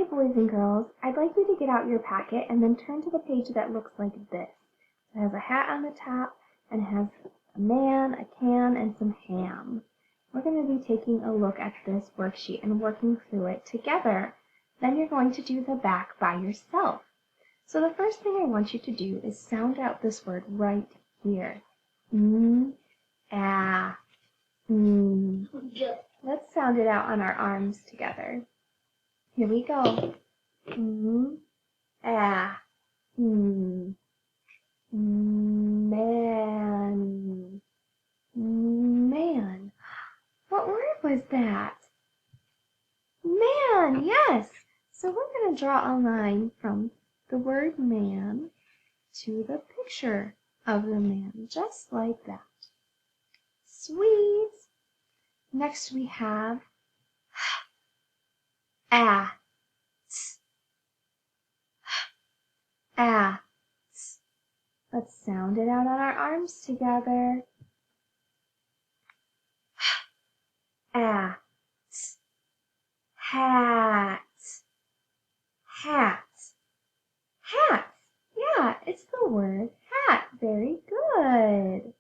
boys and girls, I'd like you to get out your packet and then turn to the page that looks like this. It has a hat on the top and it has a man, a can, and some ham. We're going to be taking a look at this worksheet and working through it together. Then you're going to do the back by yourself. So the first thing I want you to do is sound out this word right here. Ah, Let's sound it out on our arms together. Here we go. Ah, man, man. What word was that? Man, yes. So we're going to draw a line from the word man to the picture of the man, just like that. Sweet. Next we have ah, ah. Let's sound it out on our arms together. Ah, hat, hat, hat. Yeah, it's the word hat. Very good.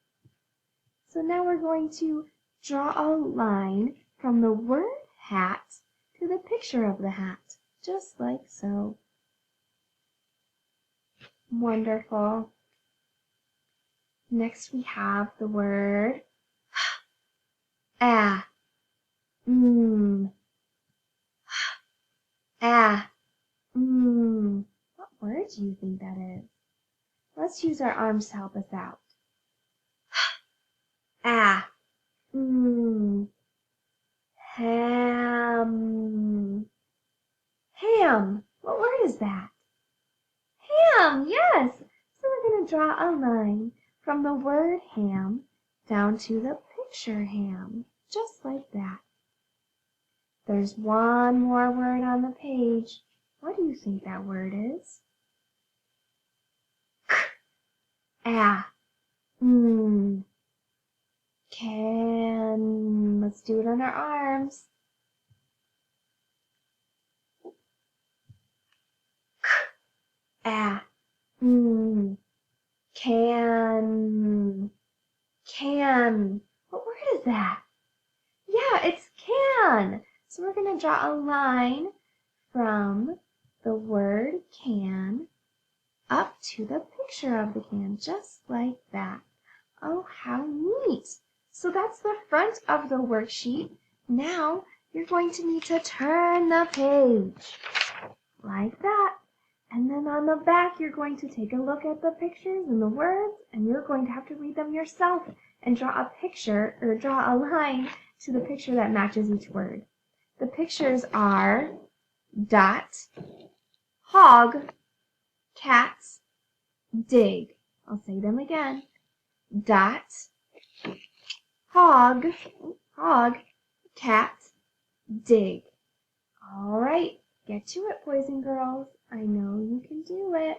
So now we're going to draw a line from the word hat to the picture of the hat, just like so. Wonderful. Next we have the word ah, ah, What word do you think that is? Let's use our arms to help us out. Ah, ham, ham. What word is that? Ham, yes. So we're going to draw a line from the word ham down to the picture ham, just like that. There's one more word on the page. What do you think that word is? Ah, can. Let's do it on our arms. Ah, can. Can. What word is that? Yeah, it's can. So we're going to draw a line from the word can up to the picture of the can, just like that. Oh, how neat. So that's the front of the worksheet. Now you're going to need to turn the page like that. And then on the back, you're going to take a look at the pictures and the words, and you're going to have to read them yourself and draw a picture or draw a line to the picture that matches each word. The pictures are dot, hog, cat, dig. I'll say them again. Dot, hog, cat, dig. All right, get to it, boys and girls. I know you can do it.